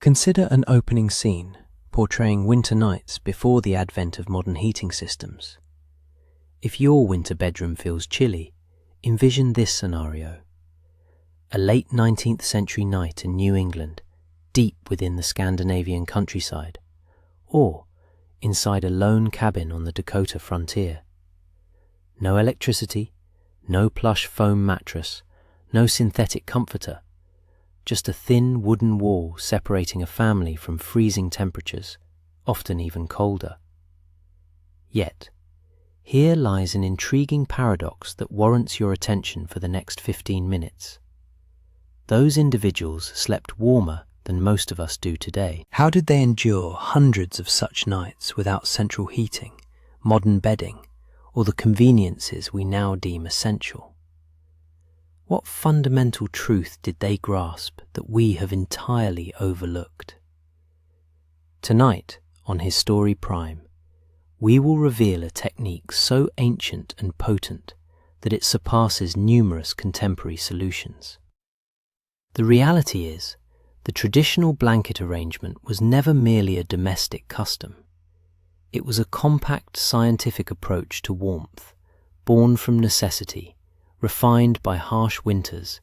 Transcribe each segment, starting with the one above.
Consider an opening scene portraying winter nights before the advent of modern heating systems. If your winter bedroom feels chilly, envision this scenario. A late 19th century night in New England, deep within the Scandinavian countryside, or inside a lone cabin on the Dakota frontier. No electricity, no plush foam mattress, no synthetic comforter, just a thin wooden wall separating a family from freezing temperatures, often even colder. Yet, here lies an intriguing paradox that warrants your attention for the next 15 minutes. Those individuals slept warmer than most of us do today. How did they endure hundreds of such nights without central heating, modern bedding, or the conveniences we now deem essential? What fundamental truth did they grasp that we have entirely overlooked? Tonight, on His Story Prime, we will reveal a technique so ancient and potent that it surpasses numerous contemporary solutions. The reality is, the traditional blanket arrangement was never merely a domestic custom. It was a compact scientific approach to warmth, born from necessity, refined by harsh winters,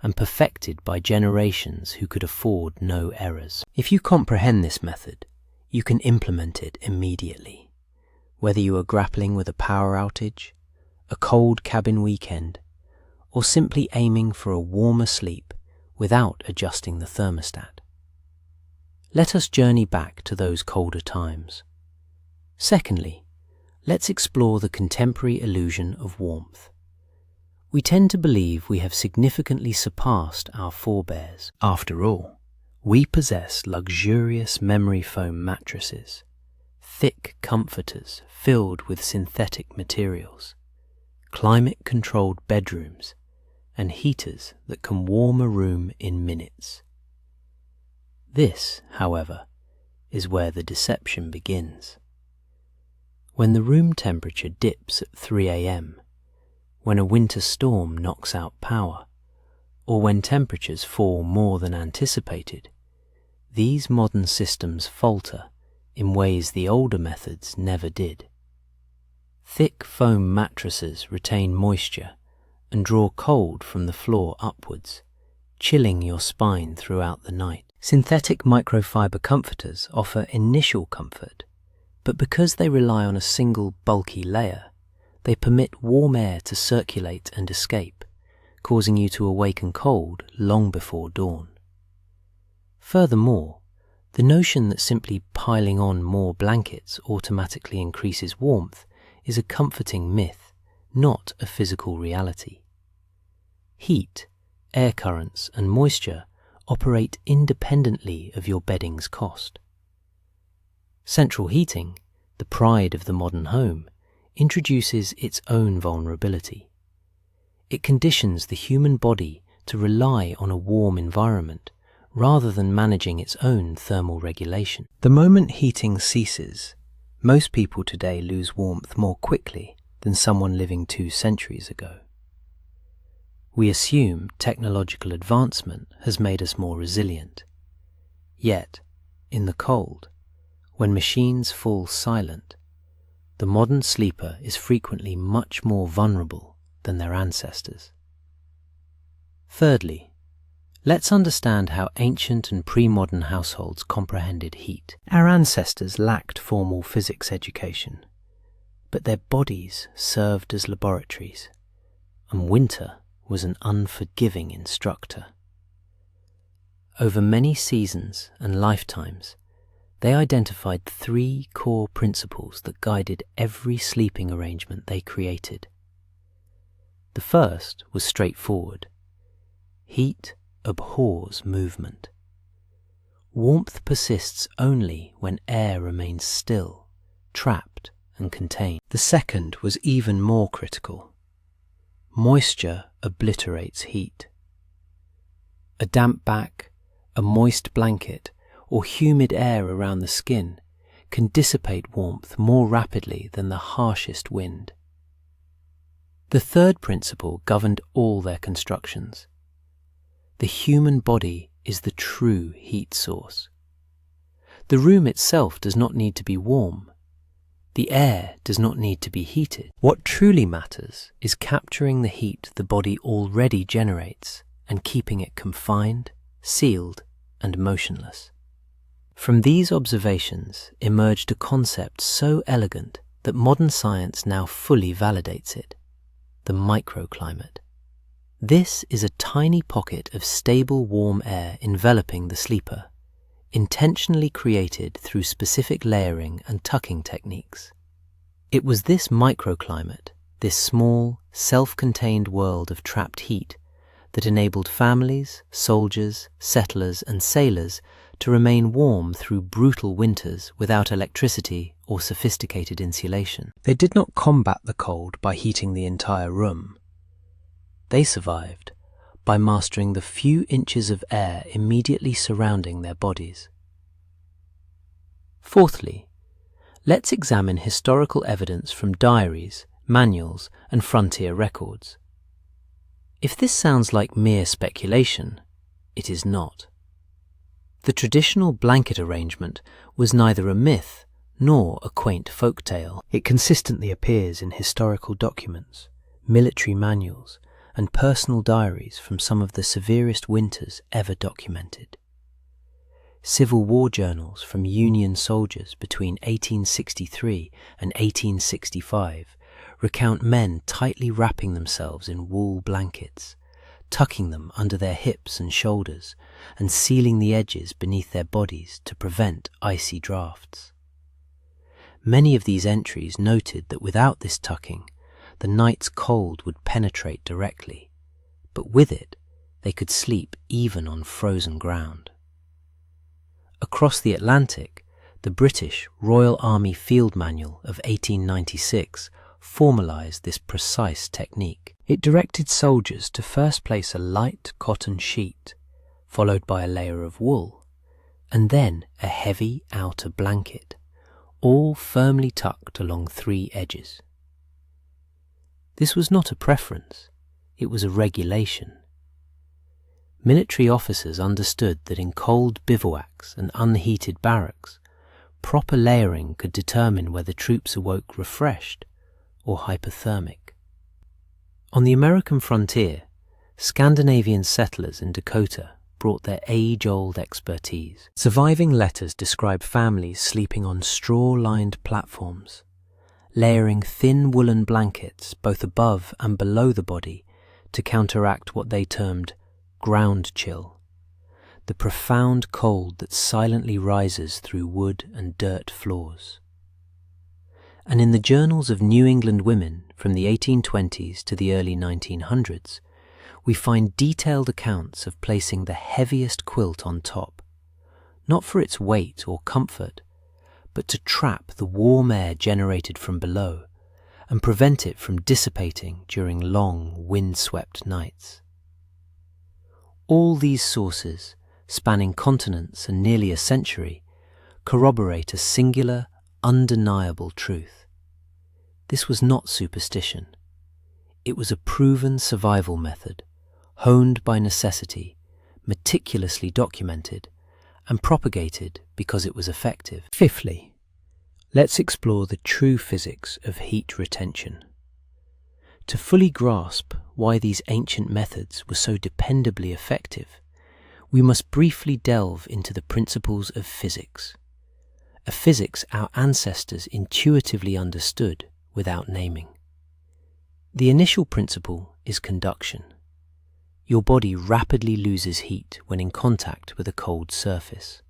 and perfected by generations who could afford no errors. If you comprehend this method, you can implement it immediately. Whether you are grappling with a power outage, a cold cabin weekend, or simply aiming for a warmer sleep without adjusting the thermostat. Let us journey back to those colder times. Secondly, let's explore the contemporary illusion of warmth. We tend to believe we have significantly surpassed our forebears. After all, we possess luxurious memory foam mattresses, thick comforters filled with synthetic materials, climate-controlled bedrooms, and heaters that can warm a room in minutes. This, however, is where the deception begins. When the room temperature dips at 3 a.m., when a winter storm knocks out power, or when temperatures fall more than anticipated, these modern systems falter in ways the older methods never did. Thick foam mattresses retain moisture and draw cold from the floor upwards, chilling your spine throughout the night. Synthetic microfiber comforters offer initial comfort, but because they rely on a single bulky layer, they permit warm air to circulate and escape, causing you to awaken cold long before dawn. Furthermore, the notion that simply piling on more blankets automatically increases warmth is a comforting myth, not a physical reality. Heat, air currents, and moisture operate independently of your bedding's cost. Central heating, the pride of the modern home, introduces its own vulnerability. It conditions the human body to rely on a warm environment rather than managing its own thermal regulation. The moment heating ceases, most people today lose warmth more quickly than someone living 2 centuries ago. We assume technological advancement has made us more resilient. Yet, in the cold, when machines fall silent, the modern sleeper is frequently much more vulnerable than their ancestors. Thirdly, let's understand how ancient and pre-modern households comprehended heat. Our ancestors lacked formal physics education, but their bodies served as laboratories, and winter was an unforgiving instructor. Over many seasons and lifetimes, they identified 3 core principles that guided every sleeping arrangement they created. The first was straightforward. Heat abhors movement. Warmth persists only when air remains still, trapped and contained. The second was even more critical. Moisture obliterates heat. A damp back, a moist blanket, or humid air around the skin can dissipate warmth more rapidly than the harshest wind. The third principle governed all their constructions. The human body is the true heat source. The room itself does not need to be warm. The air does not need to be heated. What truly matters is capturing the heat the body already generates and keeping it confined, sealed, and motionless. From these observations emerged a concept so elegant that modern science now fully validates it: the microclimate. This is a tiny pocket of stable warm air enveloping the sleeper, intentionally created through specific layering and tucking techniques. It was this microclimate, this small, self-contained world of trapped heat, that enabled families, soldiers, settlers, and sailors to remain warm through brutal winters without electricity or sophisticated insulation. They did not combat the cold by heating the entire room. They survived by mastering the few inches of air immediately surrounding their bodies. Fourthly, let's examine historical evidence from diaries, manuals, and frontier records. If this sounds like mere speculation, it is not. The traditional blanket arrangement was neither a myth nor a quaint folk tale. It consistently appears in historical documents, military manuals, and personal diaries from some of the severest winters ever documented. Civil War journals from Union soldiers between 1863 and 1865 recount men tightly wrapping themselves in wool blankets, tucking them under their hips and shoulders, and sealing the edges beneath their bodies to prevent icy drafts. Many of these entries noted that without this tucking, the night's cold would penetrate directly, but with it, they could sleep even on frozen ground. Across the Atlantic, the British Royal Army Field Manual of 1896 formalized this precise technique. It directed soldiers to first place a light cotton sheet, followed by a layer of wool, and then a heavy outer blanket, all firmly tucked along 3 edges. This was not a preference, it was a regulation. Military officers understood that in cold bivouacs and unheated barracks, proper layering could determine whether troops awoke refreshed or hypothermic. On the American frontier, Scandinavian settlers in Dakota brought their age-old expertise. Surviving letters describe families sleeping on straw-lined platforms, layering thin woolen blankets both above and below the body to counteract what they termed ground chill, the profound cold that silently rises through wood and dirt floors. And in the journals of New England women from the 1820s to the early 1900s, we find detailed accounts of placing the heaviest quilt on top, not for its weight or comfort, but to trap the warm air generated from below and prevent it from dissipating during long, wind-swept nights. All these sources, spanning continents and nearly a century, corroborate a singular, undeniable truth. This was not superstition. It was a proven survival method, honed by necessity, meticulously documented, and propagated because it was effective. Fifthly, let's explore the true physics of heat retention. To fully grasp why these ancient methods were so dependably effective, we must briefly delve into the principles of physics, a physics our ancestors intuitively understood without naming. The initial principle is conduction. Your body rapidly loses heat when in contact with a cold surface.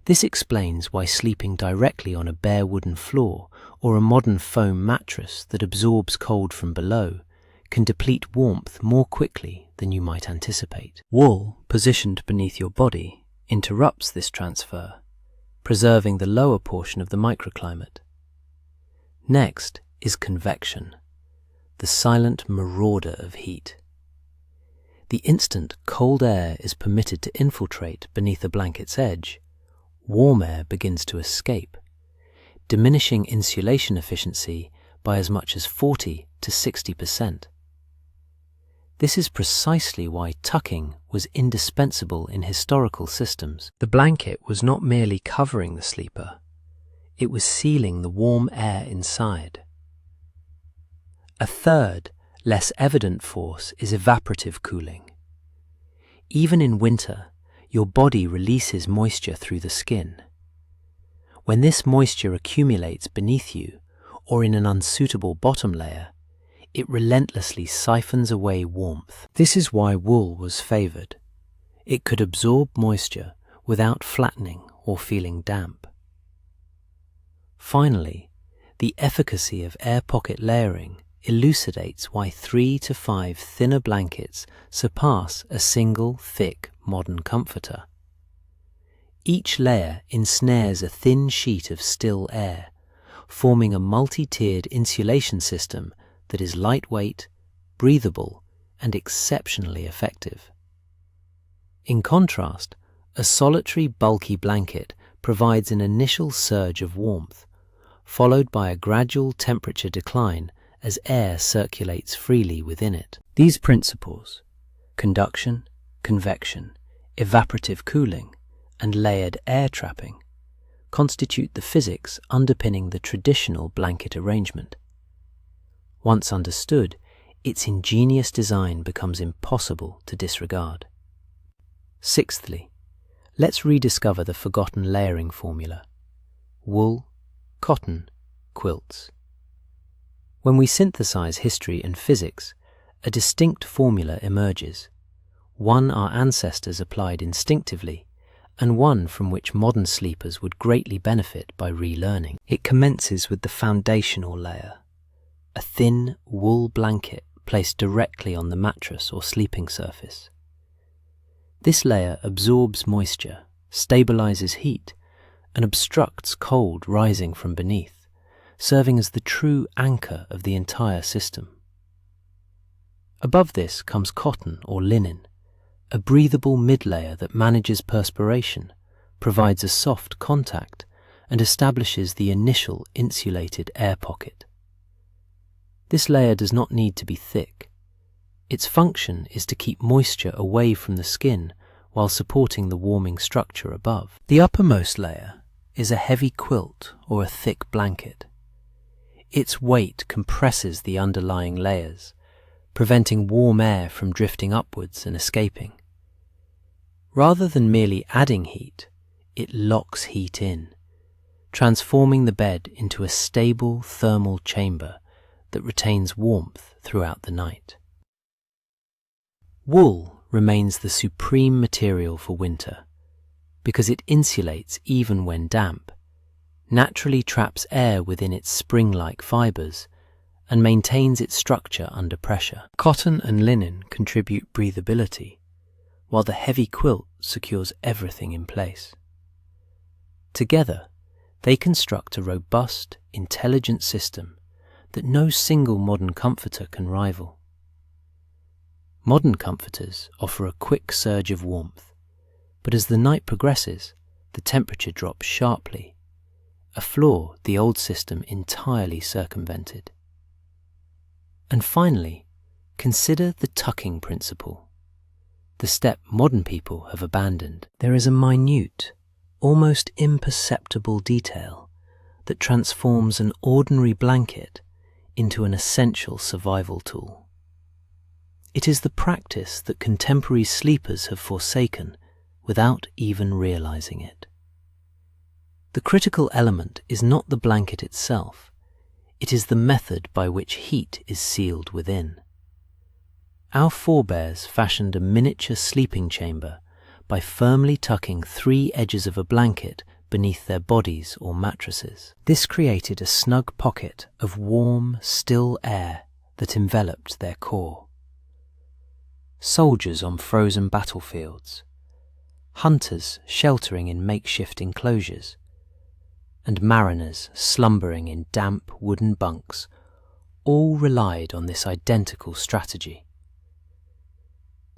This explains why sleeping directly on a bare wooden floor or a modern foam mattress that absorbs cold from below can deplete warmth more quickly than you might anticipate. Wool, positioned beneath your body, interrupts this transfer, preserving the lower portion of the microclimate. Next is convection, the silent marauder of heat. The instant cold air is permitted to infiltrate beneath a blanket's edge, warm air begins to escape, diminishing insulation efficiency by as much as 40 to 60%. This is precisely why tucking was indispensable in historical systems. The blanket was not merely covering the sleeper, it was sealing the warm air inside. A third, less evident force is evaporative cooling. Even in winter, your body releases moisture through the skin. When this moisture accumulates beneath you or in an unsuitable bottom layer, it relentlessly siphons away warmth. This is why wool was favored. It could absorb moisture without flattening or feeling damp. Finally, the efficacy of air pocket layering elucidates why 3 to 5 thinner blankets surpass a single thick modern comforter. Each layer ensnares a thin sheet of still air, forming a multi-tiered insulation system that is lightweight, breathable, and exceptionally effective. In contrast, a solitary bulky blanket provides an initial surge of warmth, followed by a gradual temperature decline as air circulates freely within it. These principles, conduction, convection, evaporative cooling, and layered air trapping, constitute the physics underpinning the traditional blanket arrangement. Once understood, its ingenious design becomes impossible to disregard. Sixthly, let's rediscover the forgotten layering formula: wool, cotton, quilts. When we synthesize history and physics, a distinct formula emerges, one our ancestors applied instinctively, and one from which modern sleepers would greatly benefit by relearning. It commences with the foundational layer, a thin wool blanket placed directly on the mattress or sleeping surface. This layer absorbs moisture, stabilizes heat, and obstructs cold rising from beneath, serving as the true anchor of the entire system. Above this comes cotton or linen, a breathable mid-layer that manages perspiration, provides a soft contact, and establishes the initial insulated air pocket. This layer does not need to be thick. Its function is to keep moisture away from the skin while supporting the warming structure above. The uppermost layer is a heavy quilt or a thick blanket. Its weight compresses the underlying layers, preventing warm air from drifting upwards and escaping. Rather than merely adding heat, it locks heat in, transforming the bed into a stable thermal chamber that retains warmth throughout the night. Wool remains the supreme material for winter because it insulates even when damp, naturally traps air within its spring-like fibers, and maintains its structure under pressure. Cotton and linen contribute breathability, while the heavy quilt secures everything in place. Together, they construct a robust, intelligent system that no single modern comforter can rival. Modern comforters offer a quick surge of warmth, but as the night progresses, the temperature drops sharply, a flaw the old system entirely circumvented. And finally, consider the tucking principle, the step modern people have abandoned. There is a minute, almost imperceptible detail that transforms an ordinary blanket into an essential survival tool. It is the practice that contemporary sleepers have forsaken without even realizing it. The critical element is not the blanket itself, it is the method by which heat is sealed within. Our forebears fashioned a miniature sleeping chamber by firmly tucking 3 edges of a blanket beneath their bodies or mattresses. This created a snug pocket of warm, still air that enveloped their core. Soldiers on frozen battlefields, hunters sheltering in makeshift enclosures, and mariners slumbering in damp wooden bunks all relied on this identical strategy.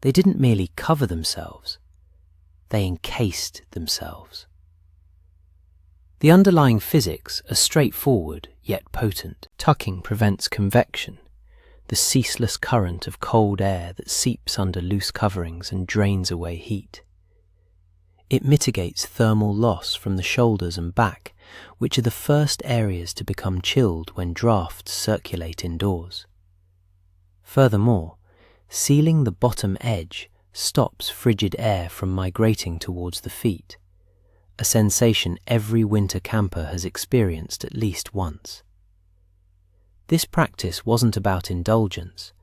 They didn't merely cover themselves, they encased themselves. The underlying physics are straightforward yet potent. Tucking prevents convection, the ceaseless current of cold air that seeps under loose coverings and drains away heat. It mitigates thermal loss from the shoulders and back, which are the first areas to become chilled when drafts circulate indoors. Furthermore, sealing the bottom edge stops frigid air from migrating towards the feet, a sensation every winter camper has experienced at least once. This practice wasn't about indulgence,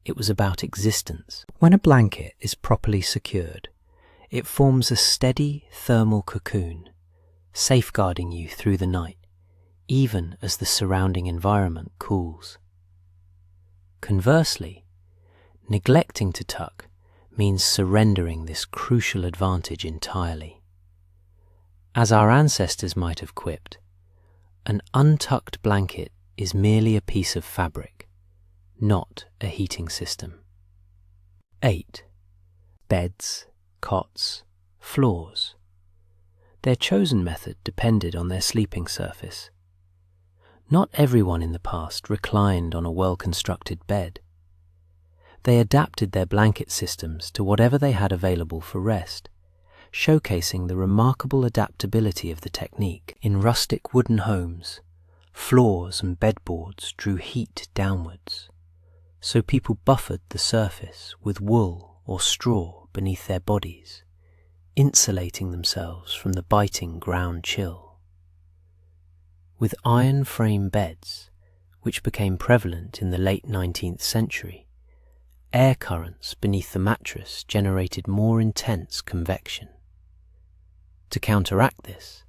it was about existence. When a blanket is properly secured, it forms a steady thermal cocoon, safeguarding you through the night, even as the surrounding environment cools. Conversely, neglecting to tuck means surrendering this crucial advantage entirely. As our ancestors might have quipped, an untucked blanket is merely a piece of fabric, not a heating system. 8. Beds, cots, floors. Their chosen method depended on their sleeping surface. Not everyone in the past reclined on a well-constructed bed. They adapted their blanket systems to whatever they had available for rest, showcasing the remarkable adaptability of the technique. In rustic wooden homes, floors and bedboards drew heat downwards, so people buffered the surface with wool or straw beneath their bodies, insulating themselves from the biting ground chill. With iron frame beds, which became prevalent in the late 19th century, air currents beneath the mattress generated more intense convection. To counteract this,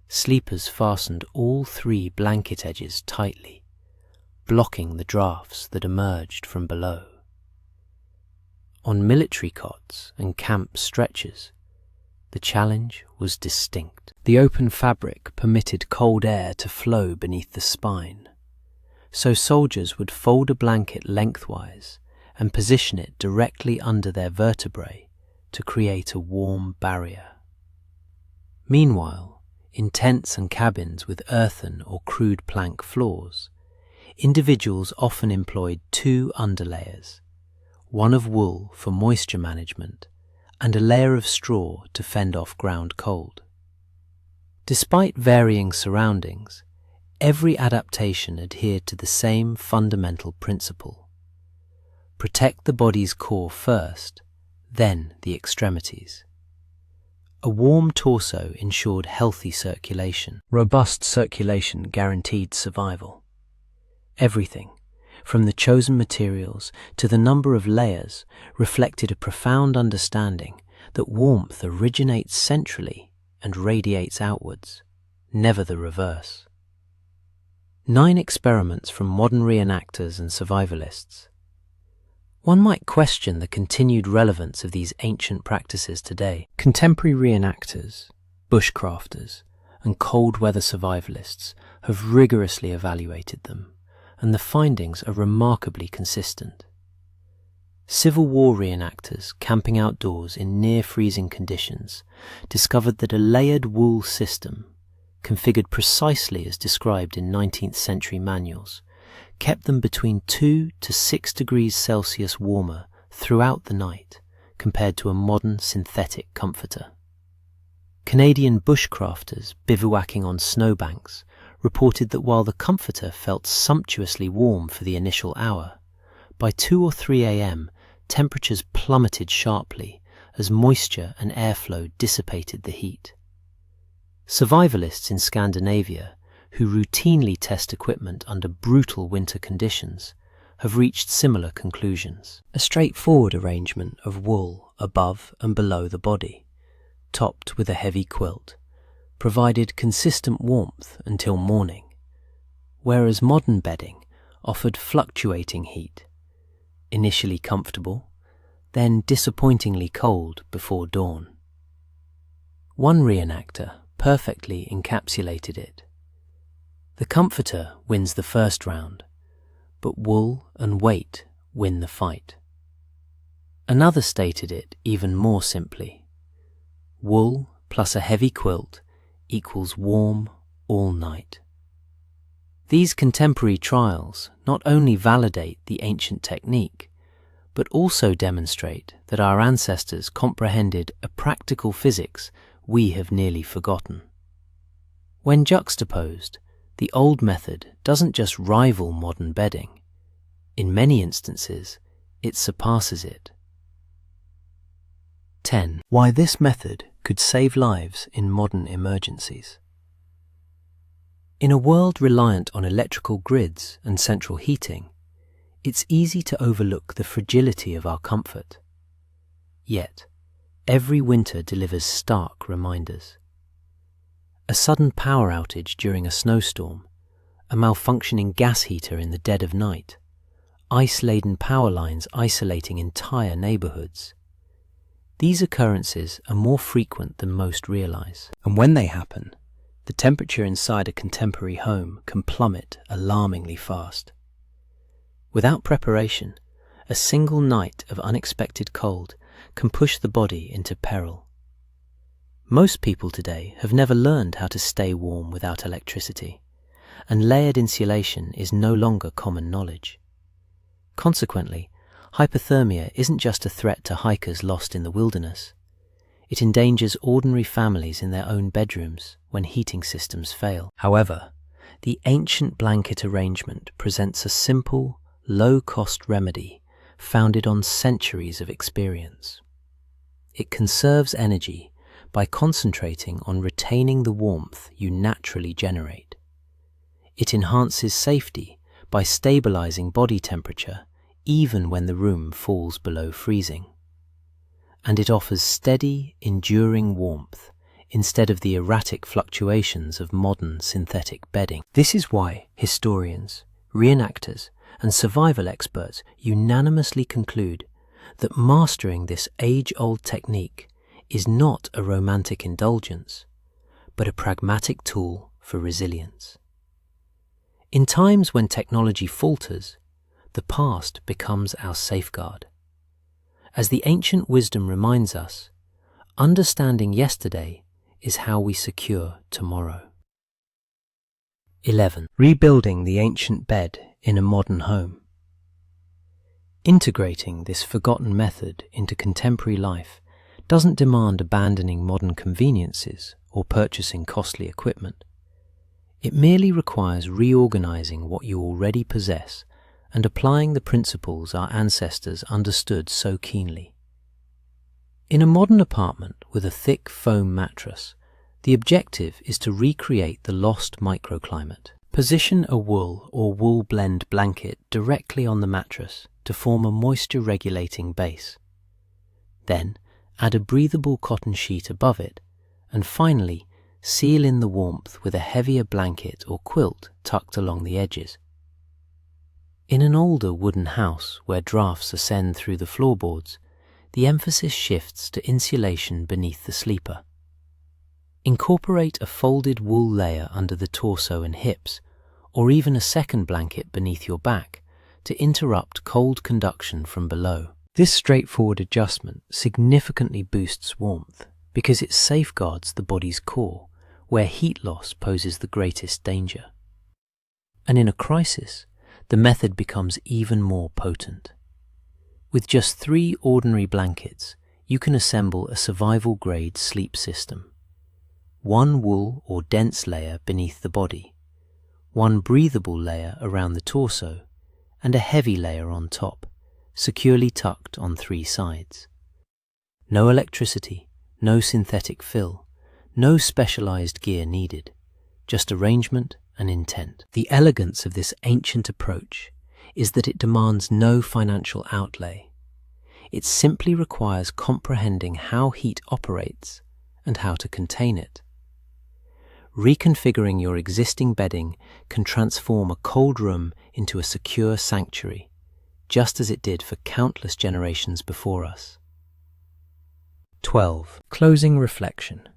sleepers fastened all 3 blanket edges tightly, blocking the drafts that emerged from below. On military cots and camp stretchers, the challenge was distinct. The open fabric permitted cold air to flow beneath the spine, so soldiers would fold a blanket lengthwise and position it directly under their vertebrae to create a warm barrier. Meanwhile, in tents and cabins with earthen or crude plank floors, individuals often employed 2 underlayers, one of wool for moisture management and a layer of straw to fend off ground cold. Despite varying surroundings, every adaptation adhered to the same fundamental principle: protect the body's core first, then the extremities. A warm torso ensured healthy circulation. Robust circulation guaranteed survival. Everything, from the chosen materials to the number of layers, reflected a profound understanding that warmth originates centrally and radiates outwards, never the reverse. 9 experiments from modern reenactors and survivalists. One might question the continued relevance of these ancient practices today. Contemporary reenactors, bushcrafters, and cold weather survivalists have rigorously evaluated them, and the findings are remarkably consistent. Civil War reenactors camping outdoors in near-freezing conditions discovered that a layered wool system, configured precisely as described in 19th century manuals, kept them between 2 to 6 degrees Celsius warmer throughout the night compared to a modern synthetic comforter. Canadian bushcrafters bivouacking on snowbanks reported that while the comforter felt sumptuously warm for the initial hour, by 2 or 3 a.m. temperatures plummeted sharply as moisture and airflow dissipated the heat. Survivalists in Scandinavia, who routinely test equipment under brutal winter conditions, have reached similar conclusions. A straightforward arrangement of wool above and below the body, topped with a heavy quilt, provided consistent warmth until morning, whereas modern bedding offered fluctuating heat, initially comfortable, then disappointingly cold before dawn. One reenactor perfectly encapsulated it. The comforter wins the first round, but wool and weight win the fight. Another stated it even more simply: wool plus a heavy quilt equals warm all night. These contemporary trials not only validate the ancient technique, but also demonstrate that our ancestors comprehended a practical physics we have nearly forgotten. When juxtaposed, the old method doesn't just rival modern bedding. In many instances, it surpasses it. 10. Why this method could save lives in modern emergencies. In a world reliant on electrical grids and central heating, it's easy to overlook the fragility of our comfort. Yet, every winter delivers stark reminders. A sudden power outage during a snowstorm, a malfunctioning gas heater in the dead of night, ice-laden power lines isolating entire neighborhoods. These occurrences are more frequent than most realize. And when they happen, the temperature inside a contemporary home can plummet alarmingly fast. Without preparation, a single night of unexpected cold can push the body into peril. Most people today have never learned how to stay warm without electricity, and layered insulation is no longer common knowledge. Consequently, hypothermia isn't just a threat to hikers lost in the wilderness. It endangers ordinary families in their own bedrooms when heating systems fail. However, the ancient blanket arrangement presents a simple, low-cost remedy founded on centuries of experience. It conserves energy by concentrating on retaining the warmth you naturally generate. It enhances safety by stabilizing body temperature even when the room falls below freezing. And it offers steady, enduring warmth instead of the erratic fluctuations of modern synthetic bedding. This is why historians, reenactors, and survival experts unanimously conclude that mastering this age-old technique is not a romantic indulgence, but a pragmatic tool for resilience. In times when technology falters, the past becomes our safeguard. As the ancient wisdom reminds us, understanding yesterday is how we secure tomorrow. 11. Rebuilding the ancient bed in a modern home. Integrating this forgotten method into contemporary life doesn't demand abandoning modern conveniences or purchasing costly equipment. It merely requires reorganizing what you already possess and applying the principles our ancestors understood so keenly. In a modern apartment with a thick foam mattress, the objective is to recreate the lost microclimate. Position a wool or wool blend blanket directly on the mattress to form a moisture-regulating base. Then, add a breathable cotton sheet above it, and finally, seal in the warmth with a heavier blanket or quilt tucked along the edges. In an older wooden house where drafts ascend through the floorboards, the emphasis shifts to insulation beneath the sleeper. Incorporate a folded wool layer under the torso and hips, or even a second blanket beneath your back to interrupt cold conduction from below. This straightforward adjustment significantly boosts warmth because it safeguards the body's core, where heat loss poses the greatest danger. And in a crisis, the method becomes even more potent. With just 3 ordinary blankets, you can assemble a survival-grade sleep system. 1 wool or dense layer beneath the body, 1 breathable layer around the torso, and a heavy layer on top, securely tucked on 3 sides. No electricity, no synthetic fill, no specialized gear needed, just arrangement and intent. The elegance of this ancient approach is that it demands no financial outlay. It simply requires comprehending how heat operates and how to contain it. Reconfiguring your existing bedding can transform a cold room into a secure sanctuary, just as it did for countless generations before us. 12. Closing reflection.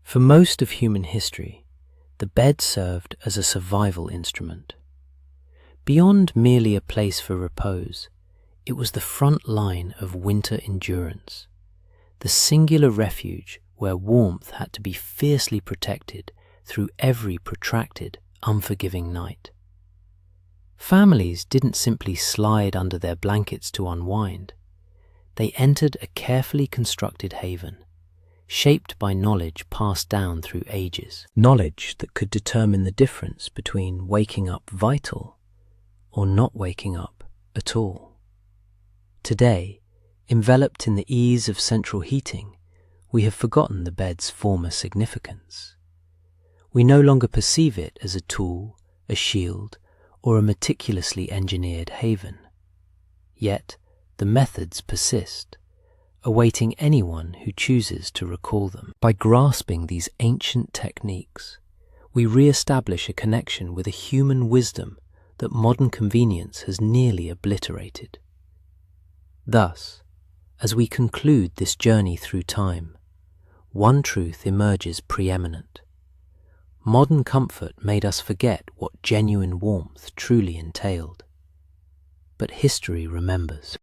For most of human history, the bed served as a survival instrument. Beyond merely a place for repose, it was the front line of winter endurance, the singular refuge where warmth had to be fiercely protected through every protracted, unforgiving night. Families didn't simply slide under their blankets to unwind. They entered a carefully constructed haven, shaped by knowledge passed down through ages. Knowledge that could determine the difference between waking up vital or not waking up at all. Today, enveloped in the ease of central heating, we have forgotten the bed's former significance. We no longer perceive it as a tool, a shield, or a meticulously engineered haven. Yet, the methods persist, awaiting anyone who chooses to recall them. By grasping these ancient techniques, we re-establish a connection with a human wisdom that modern convenience has nearly obliterated. Thus, as we conclude this journey through time, one truth emerges preeminent. Modern comfort made us forget what genuine warmth truly entailed. But history remembers.